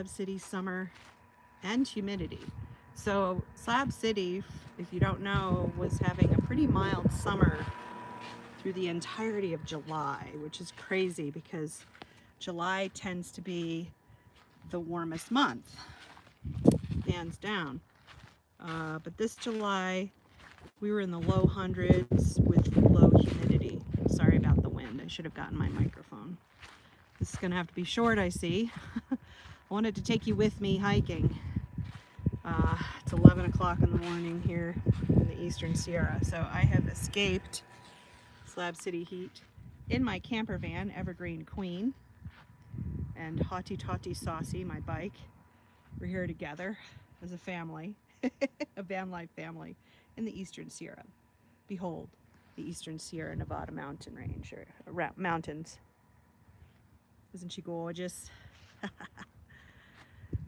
Slab City summer and humidity. So Slab City, if you don't know, was having a pretty mild summer through the entirety of July, which is crazy because July tends to be the warmest month, hands down. But this July, we were in the low hundreds with low humidity. Sorry about the wind. I should have gotten my microphone. This is going to have to be short, I see. I wanted to take you with me hiking. It's 11 o'clock in the morning here in the Eastern Sierra. So I have escaped Slab City heat in my camper van, Evergreen Queen, and Hottie Tottie Saucy, my bike. We're here together as a family, a van life family in the Eastern Sierra. Behold, the Eastern Sierra Nevada mountain range, or mountains. Isn't she gorgeous?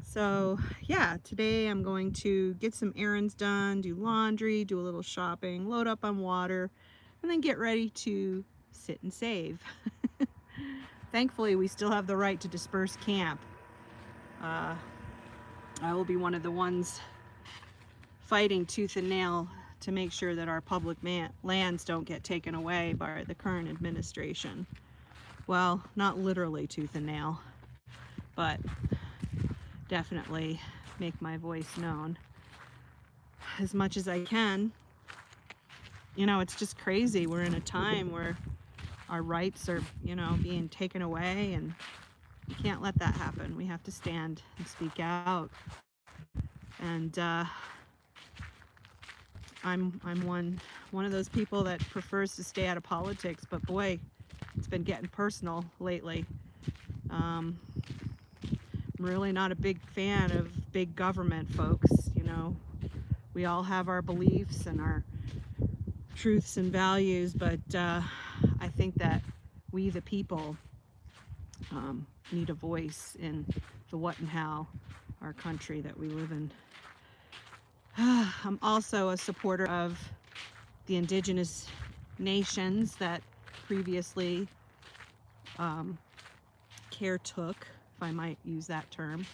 So yeah, today I'm going to get some errands done, do laundry, do a little shopping, load up on water, and then get ready to sit and save. Thankfully, we still have the right to disperse camp. I will be one of the ones fighting tooth and nail to make sure that our public lands don't get taken away by the current administration. Well, not literally tooth and nail, but definitely make my voice known as much as I can. You know, it's just crazy. We're in a time where our rights are, you know, being taken away, and we can't let that happen. We have to stand and speak out. And I'm one of those people that prefers to stay out of politics, but boy, it's been getting personal lately. I'm really not a big fan of big government, folks. You know, we all have our beliefs and our truths and values, but I think that we, the people, need a voice in the what and how our country that we live in. I'm also a supporter of the indigenous nations that previously caretook, if I might use that term,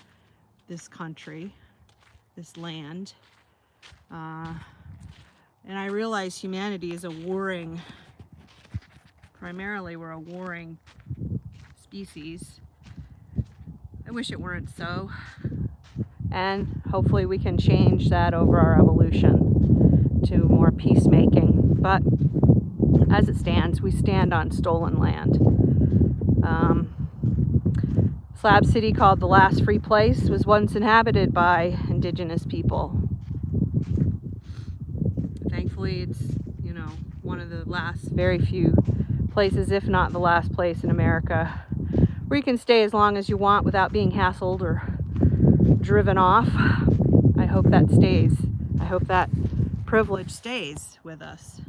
this country, this land. And I realize humanity is a warring, primarily we're a warring species. I wish it weren't so. And hopefully we can change that over our evolution to more peacemaking. But as it stands, we stand on stolen land. Slab City, called the last free place, was once inhabited by indigenous people. Thankfully, it's, you know, one of the last very few places, if not the last place in America, where you can stay as long as you want without being hassled or driven off. I hope that stays. I hope that privilege stays with us,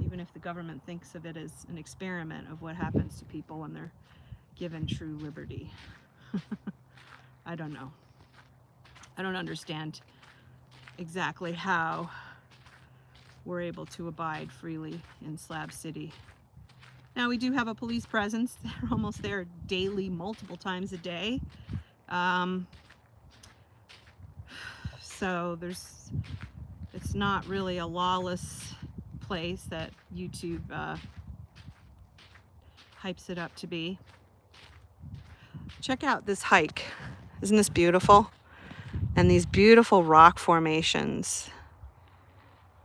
even if the government thinks of it as an experiment of what happens to people when they're given true liberty. I don't know. I don't understand exactly how we're able to abide freely in Slab City. Now, we do have a police presence. They're almost there daily, multiple times a day. So it's not really a lawless place that YouTube hypes it up to be. Check out this hike. Isn't this beautiful? And these beautiful rock formations.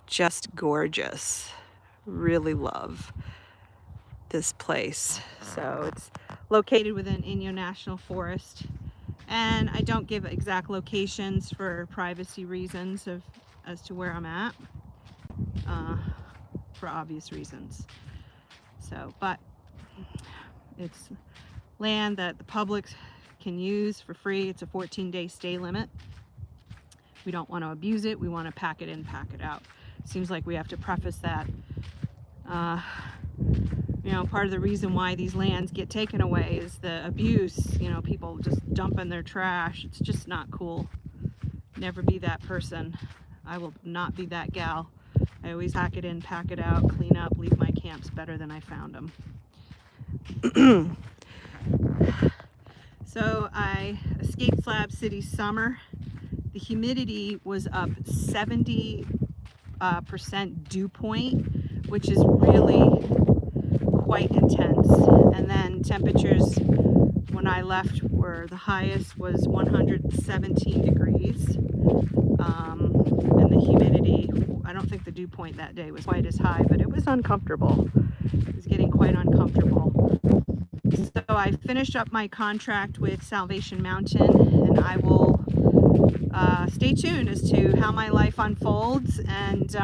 Just gorgeous. Really love this place. So it's located within Inyo National Forest. And I don't give exact locations for privacy reasons as to where I'm at, for obvious reasons. So, but it's land that the public can use for free. It's a 14-day stay limit. We don't want to abuse it. We want to pack it in, pack it out. Seems like we have to preface that. You know, part of the reason why these lands get taken away is the abuse. You know, people just dumping their trash. It's just not cool. Never be that person. I will not be that gal. I always pack it in, pack it out, clean up, leave my camps better than I found them. So I escaped Slab City summer. The humidity was up 70% dew point, which is really quite intense. And then temperatures when I left were, the highest was 117 degrees. And the humidity, I don't think the dew point that day was quite as high, but it was uncomfortable. It was getting quite uncomfortable. So I finished up my contract with Salvation Mountain, and I will stay tuned as to how my life unfolds and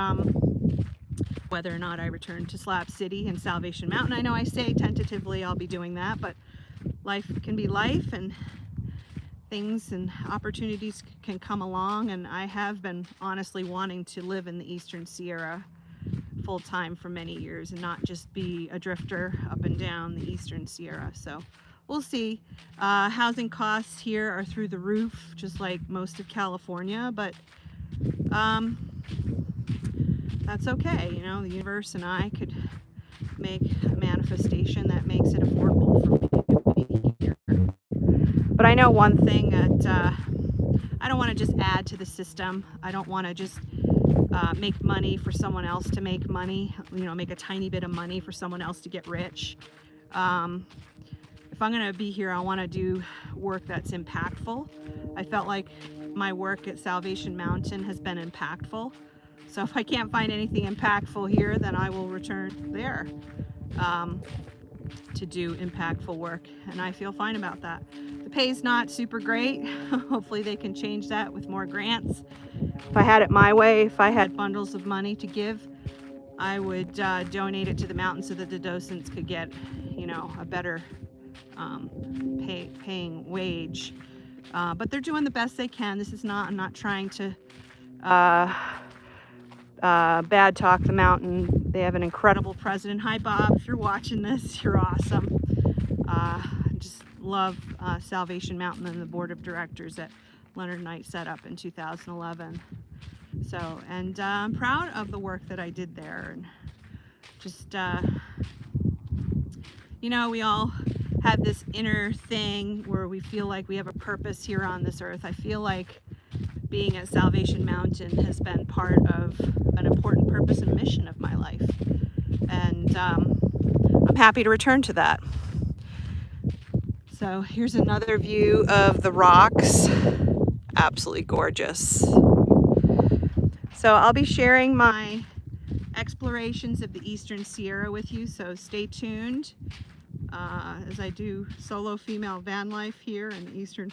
whether or not I return to Slab City and Salvation Mountain. I know I say tentatively I'll be doing that, but life can be life, and things and opportunities can come along, and I have been honestly wanting to live in the Eastern Sierra full-time for many years and not just be a drifter up and down the Eastern Sierra. So we'll see. Housing costs here are through the roof, just like most of California, but that's okay. You know, the universe and I could make a manifestation that makes it affordable for me to be here. But I know one thing, that I don't want to just add to the system. I don't want to just make money for someone else to make money, you know, make a tiny bit of money for someone else to get rich. If I'm going to be here, I want to do work that's impactful. I felt like my work at Salvation Mountain has been impactful. So if I can't find anything impactful here, then I will return there to do impactful work. And I feel fine about that. The pay's not super great. Hopefully they can change that with more grants. If I had it my way, if I had bundles of money to give, I would donate it to the mountain so that the docents could get, you know, a better paying wage. But they're doing the best they can. This is not, I'm not trying to bad talk the mountain. They have an incredible president. Hi Bob, if you're watching this, you're awesome. Just love Salvation Mountain and the board of directors that Leonard Knight set up in 2011. So, and I'm proud of the work that I did there. And just, you know, we all have this inner thing where we feel like we have a purpose here on this earth. I feel like being at Salvation Mountain has been part of an important purpose and mission of my life. And I'm happy to return to that. So here's another view of the rocks. Absolutely gorgeous. So I'll be sharing my explorations of the Eastern Sierra with you, so stay tuned as I do solo female van life here in the Eastern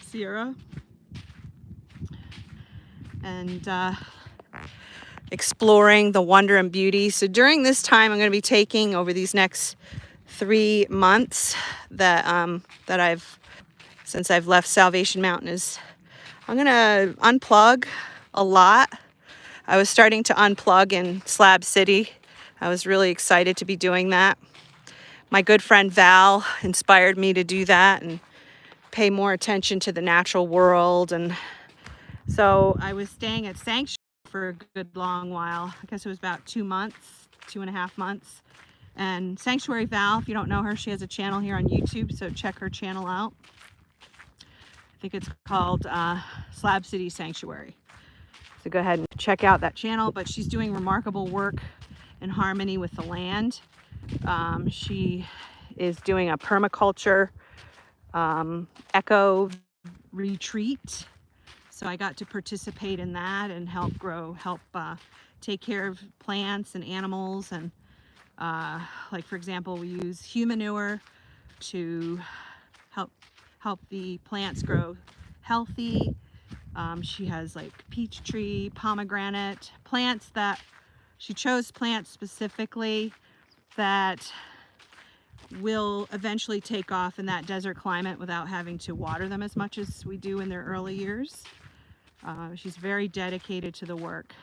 Sierra. And exploring the wonder and beauty. So during this time, I'm going to be taking over these next 3 months that since I've left Salvation Mountain, is I'm going to unplug a lot. I was starting to unplug in Slab City. I was really excited to be doing that. My good friend Val inspired me to do that and pay more attention to the natural world. And so I was staying at Sanctuary for a good long while. I guess it was about 2 months, 2.5 months. And Sanctuary Val, if you don't know her, she has a channel here on YouTube, so check her channel out. I think it's called Slab City Sanctuary. So go ahead and check out that channel, but she's doing remarkable work in harmony with the land. She is doing a permaculture eco retreat. So I got to participate in that and help take care of plants and animals. And like for example, we use human manure to help the plants grow healthy. She has like peach tree, pomegranate, plants that she chose, plants specifically that will eventually take off in that desert climate without having to water them as much as we do in their early years. She's very dedicated to the work.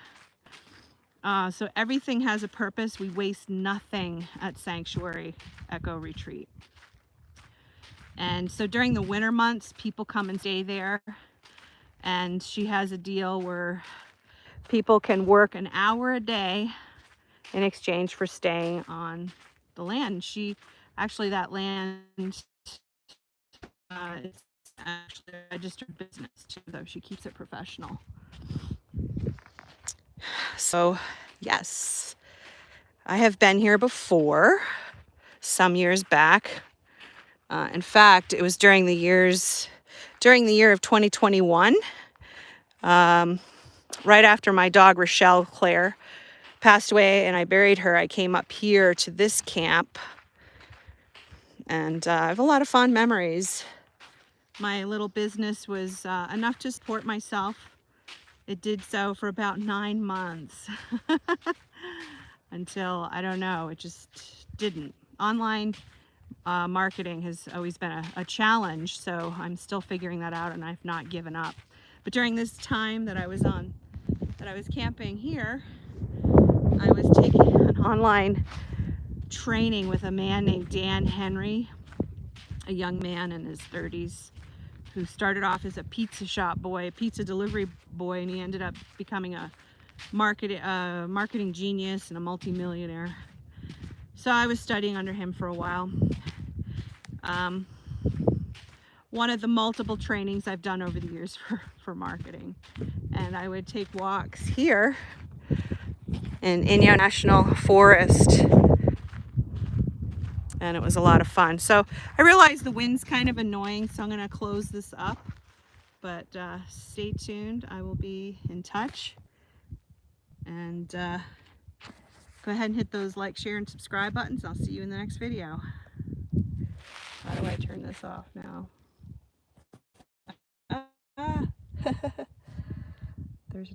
So everything has a purpose. We waste nothing at Sanctuary Eco Retreat. And so during the winter months, people come and stay there. And she has a deal where people can work an hour a day in exchange for staying on the land. Actually, that land It's actually a registered business too, though she keeps it professional. So, yes, I have been here before, some years back. In fact, it was during the year of 2021, right after my dog Rochelle Claire passed away and I buried her. I came up here to this camp, and I have a lot of fond memories. My little business was enough to support myself. It did so for about 9 months until, I don't know, it just didn't. Online marketing has always been a challenge, so I'm still figuring that out, and I've not given up. But during this time that I was camping here, I was taking an online training with a man named Dan Henry, a young man in his 30s who started off as a pizza shop boy, a pizza delivery boy, and he ended up becoming a marketing genius and a multimillionaire. So I was studying under him for a while. One of the multiple trainings I've done over the years for marketing. And I would take walks here in 𝐸𝐸 National Forest, and it was a lot of fun. So I realize the wind's kind of annoying, so I'm going to close this up, but stay tuned. I will be in touch, and go ahead and hit those like, share, and subscribe buttons. I'll see you in the next video. How do I turn this off now?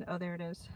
Oh, there it is.